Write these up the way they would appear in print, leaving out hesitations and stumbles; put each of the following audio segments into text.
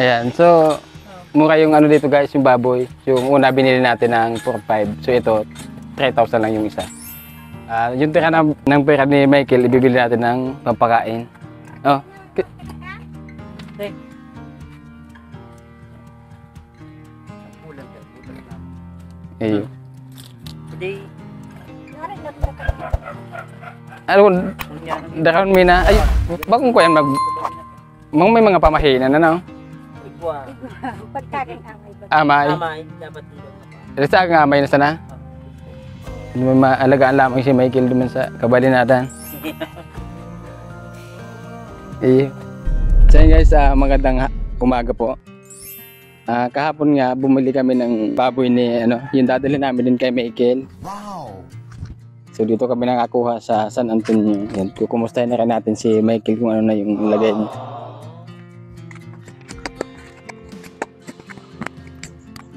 Ayan, so mura yung ano dito guys, yung baboy. Yung una binili natin ng 4,500. So ito, 3,000 lang yung isa. Yung tira ng pera ni Michael, ibibili natin ng pampakain. Oh. Iyo. Ano, dakan mina. Ay, bakong ko yan may mga pamahinan na no? Pagkaking amay ba? Amay. Amay, dapat dito. Sa aking amay na sana. May maalagaan lamang si Michael duman sa kabalinatan. Iyo. So yun guys, magandang umaga po. Kahapon nga bumili kami ng baboy ni yung dadalhin namin din kay Michael. Wow. So dito kami nakakuha sa San Antonio. Yan, kukumustahin na rin natin si Michael kung ano na yung lagay niya.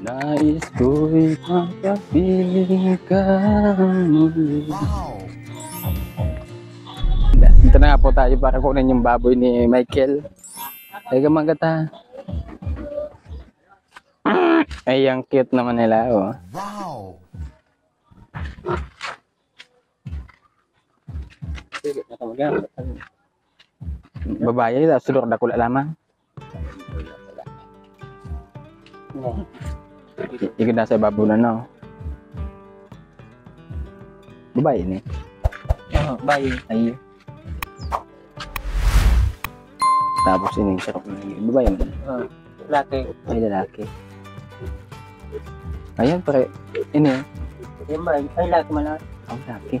Nais ko'y makapiling ka muli. Wow. Dito na nga po tayo para kunin yung baboy ni Michael. Ay magata. Ay, ang cute naman nila, oh. Wow! Babae, sudor na kula lamang. Ikot na sa babo na, no? Babae ni? Oo, bayi. Ay. Tapos ini, sarap na lagi. Babae mo? Laki. Ay, lalaki. Ayan, pare. Ini. Yung bayi. Ay, laki man lang. Ang laki.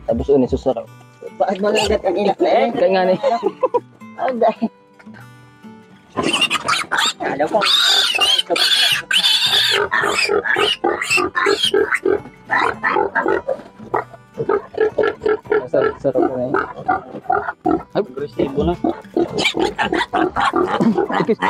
Tapos ini susarap. Bakit mo lang ang ilak na eh? Kaya nga ni. Oh, dahil. Alam ko. Sarap na eh. Ay, Agresibo na. Okay.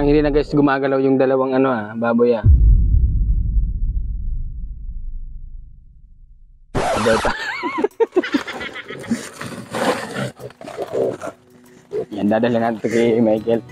parang hindi na guys gumagalaw yung dalawang baboy Yan, dadalhin natin ito kay Michael.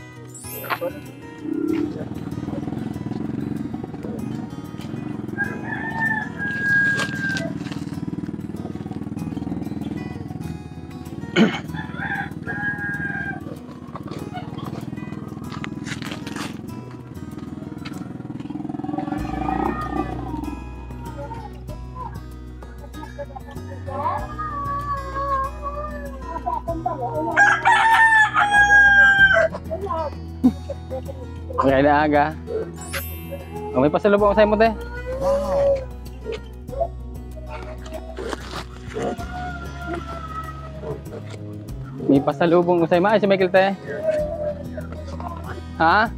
Kaya na aga. Oh, may pasalubong sa mo te. Wow. May pasalubong sa si Michael te. Ha?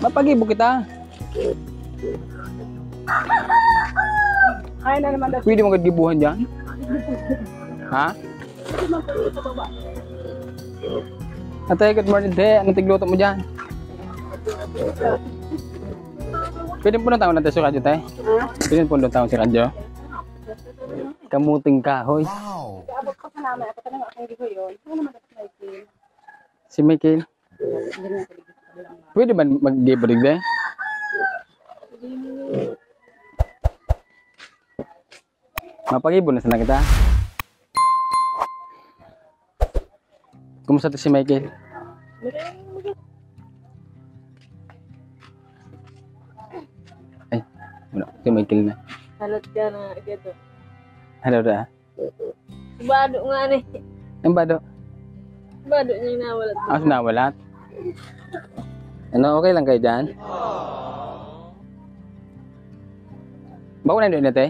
Mapagibo kita. Ay na naman daw. Pwede mo gibuhan diyan? Ha? Ate, good morning te. Anong tigluto mo dyan? Pwede po taon natin si Radyo te? Pwede po taon si Radyo? Kamuting kahoy. Abot ko sa namin. Ako tanong ako hindi ko yun. Ano naman dapat Michael? Si Michael? Pwede ba mag-giburig te? Mapag-ibon na sana kita. Kumusta si Michael? Ay, wala. Si Michael na. Halat ka na ito. Hello da. Bado nga ni. Ang bado? Bado niya yung nawalat. Nawalat? Ano, okay lang kayo dyan? Bako na doon natin?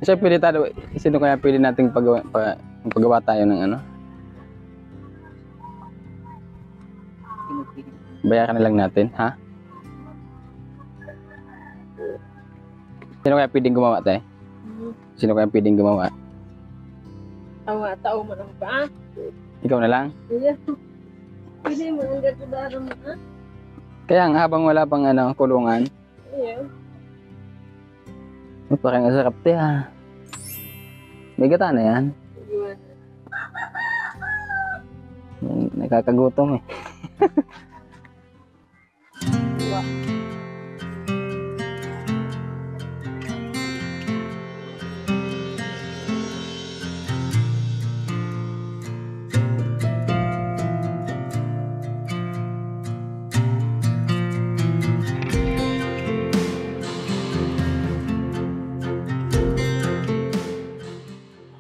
Kasi pwede tayo, sino kaya pwede nating Magpagawa tayo ng ano. Bayaran na lang natin, ha? Sino kaya pwedeng gumawa, te? Sino kaya pwedeng gumawa? Tao mo lang ba? Ikaw na lang? Iya. Pwede mo ang gatudara mo, ha? Kaya nga, habang wala pang ano, kulungan, Iya. parang ang sarap, te, ha? May gata na yan. Nakakagutom, eh.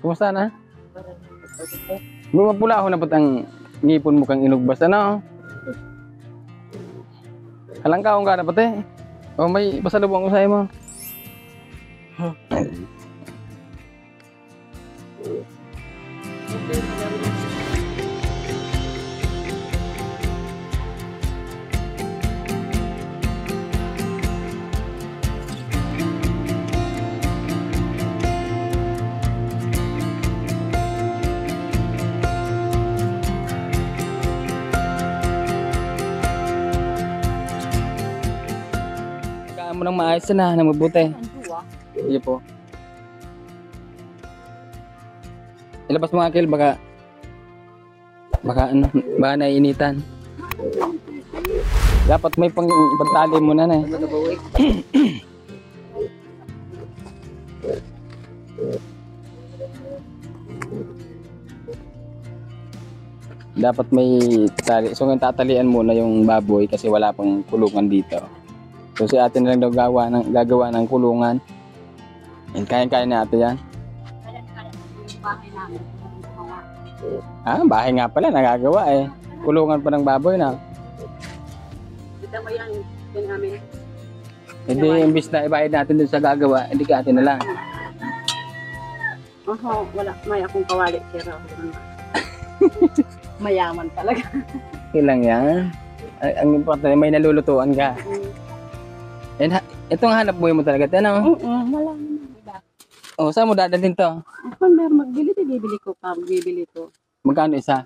Kumusta na? Bumapula ako na ba't ang ngipon mo kang inugbas, ano? Kalangkaong ka na pati. O may pasalubong ko sa'yo mo. Pagkaan mo ng maayos na mabuti. Sige po. Ilabas mo nga, Kel, baka ano, baka naiinitan. Dapat may pagtali mo na eh. Dapat may tali. So ngayon tatalian muna yung baboy kasi wala pang kulungan dito. So si ate na lang daw gagawa ng kulungan. And kaya-kaya na ate yan. Ah, bahay nga pala, nagagawa eh. Kulungan pa ng baboy na. Dito mo yan, yan namin. Hindi, imbis na ibayad natin dun sa gagawa, hindi ka atin na lang. Oho, wala. May akong kawali. Pero, mayaman talaga. Kailang yan. Ang importante, may nalulutuan ka. And itong hanap buhay mo talaga, ano? Wala naman. Oh, saan mo dadalhin to? Ako, meron magbili, bibili ko pa. Bibili ko. Magkano isa?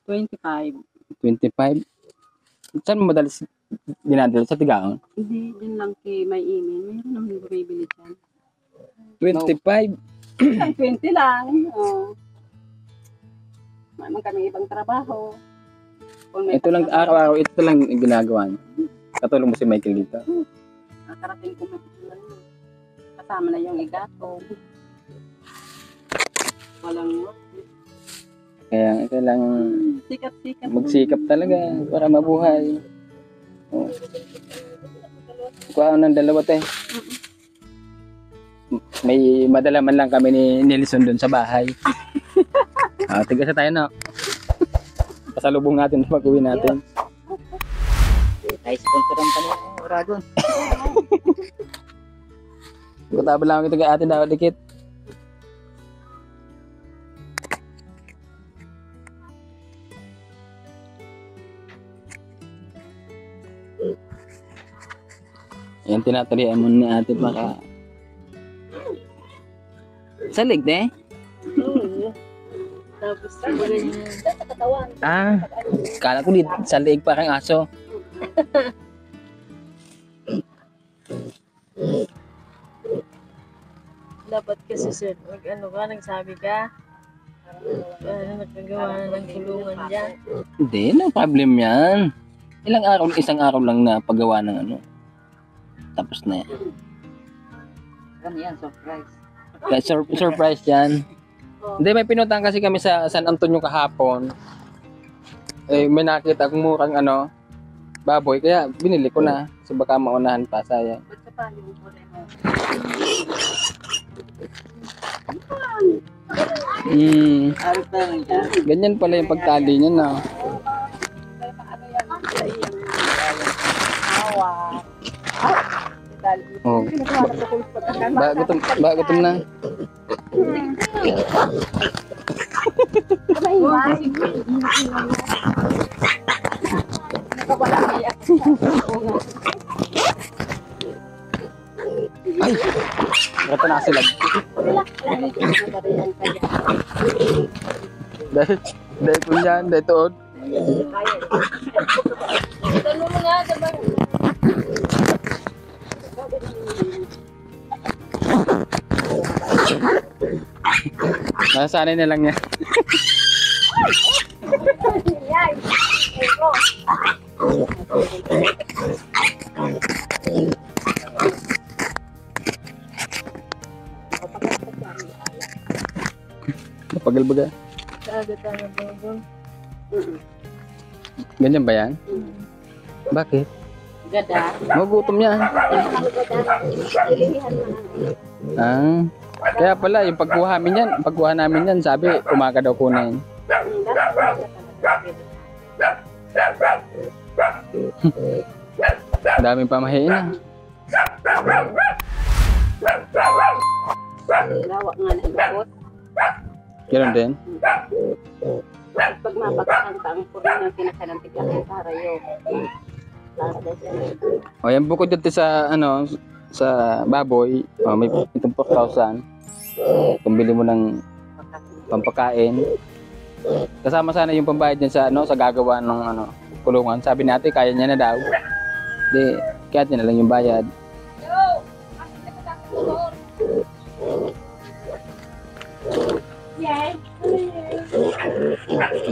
25. 25? Saan mo dinadala? Sa Tigaon? Hindi, dyan lang kay may email. Mayroon naman bumibili dyan. 25? Ang 20 lang. Oh. Naman kami ibang trabaho. Kung may Ito lang, trabaho, araw-araw, ito lang yung ginagawa niya. Katulong mo si Michael dito. nakarating ko kasama na yung igatong. Walang Kaya kailangan sikat-sikat. magsikap talaga para mabuhay. Oh. Kuha ng dalawa tayo. May madalaman lang kami ni Nelson doon sa bahay. Tigasa tayo na. Pasalubong natin pag uwi natin. Ay, sponsoran pa niya Dragon. Kutabal lang kita kay ate daw dikit. Yan, tinatalian mo ni ate baka salig na eh. Tapos siguro yung Ah, kala ko dito sa liig parang aso. dapat kasi sir, ano ka, nagsabi ka. Nagkagawa na ng kulungan dyan. Hindi, no problem yan. Isang araw lang na paggawa ng ano. Tapos na yan. Ano yan, surprise. Kaya surprise yan. Hindi, may pinuntahan kasi kami sa San Antonio kahapon. Eh, may nakita akong murang ano, baboy. Kaya binili ko na. Kasi baka maunahan pa, sayang. Ba't ka pa yung kulay mo? Arap na lang yan. Ganyan pala yung pagtali niya na. Ano yan? Sa iyang awa. Dali. Oh. Ba gutom na. Kamay ba? Nakawala niya. Ay! Ito na sila. Dahil po yan, dahil tuod. Tanong mo nga, diba? Nasanay na lang niya. Yay! Eko. Mapagal ba ka? Kaagad tayo bago. Ganyan ba yan? Bakit? Gada. Magutom yan. Ah, kaya pala, yung pagkuha namin yan, sabi, umaga daw kunin. Daming pamahiin na. Lawak nga na ikot. Ganun din. Pag mabakang taang puro ng kinakalantig ang parayo. O yan, bukod dito sa, sa baboy, may itong 4,000. Kung bili mo ng pampakain. Kasama sana yung pambayad niya sa, sa gagawa ng, kulungan. Sabi natin, kaya niya na daw. Di, kaya niya na lang yung bayad.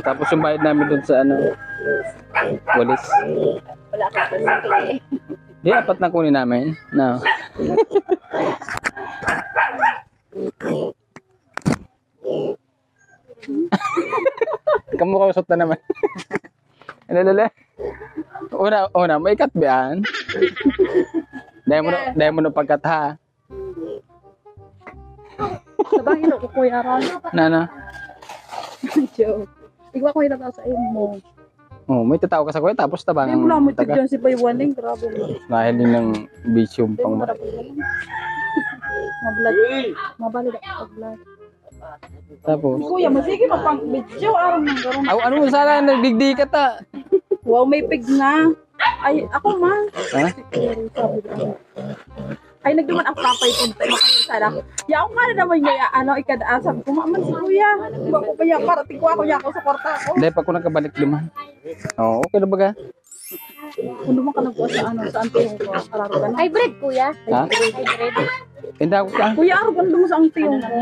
Tapos yung bayad namin dun sa walis. Wala ka pa sa Di, 4 na kunin namin. No. Kamukausap na naman. Alala. Una, may cut ba yan? Dahil mo na pagkat ha. Sabahilo ko kuya ron. Nana. Joke. Igwa ko hirap sa imo. Oh, may tatawa ka sa kuya tapos tabang. Hindi mo na mo dyan si Baywaning. Grabe mo. Dahil din ng bisyum Hindi mo pang marap lang. Mablad. Mabalid ako mablad. tapos. Kuya, masige pa pang video. Araw ng garong. Ano mo sana nagdigdi ka ta? Wow, may pig na. Ay, ako ma. Ha? Ay, nagduman ang papay punta. Makayin sana. Ya, ako nga na naman niya, ikadaasam. Kumaman si kuya. Ba ko kaya parating ko ako niya ako sa kwarta ko. Dahil pa ko nakabalik luman. Oh, okay na ba ka? Kung naman ka nagbuwa sa sa antiyong ko. Araro ka na. Hybrid, kuya. Ha? Hybrid. Hindi ako ka. Kuya, araw ka na sa antiyong ko.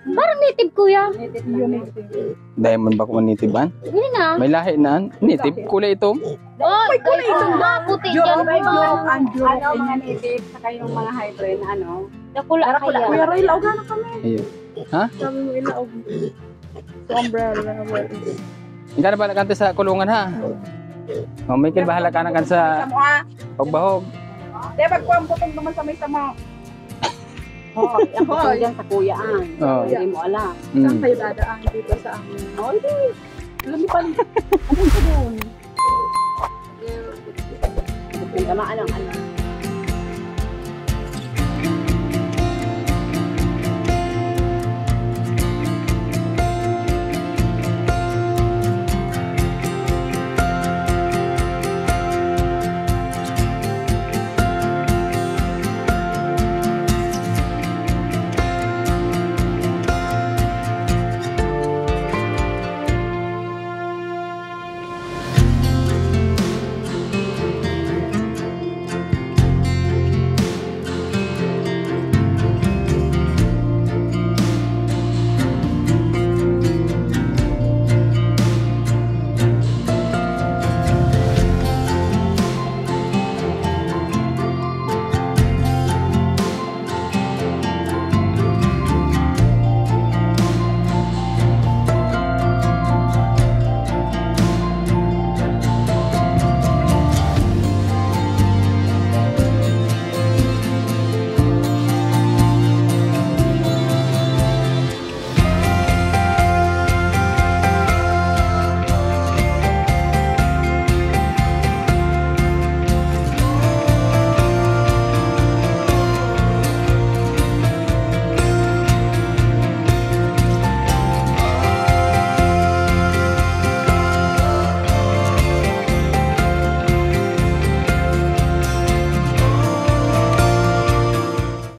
Parang native, kuya. Yun eh. Diamond ba ko manitiban? Hindi na. May lahi na. Native, kulay ito. Oh, may kulay ito ba? Puti dyan. Ano, mga native, saka yung mga hybrid, Nakula Kuya kaya. Roy, lauga na kami. Ayun. Ha? Sabi mo ilaog. Sa umbrella. Hindi ka na ba nakante sa kulungan ha? Oh, Michael, bahala ka na kan sa Sa mga. pagbahog. Di ba ko ang putong naman sa may sama. Hoy, ang puto dyan sa kuyaan. Oh. Hindi mo alam. Saan Mm. kayo dadaan dito sa amin? Oh, hindi. Alam mo pa rin. Anong sa doon? Tamaan ang ano.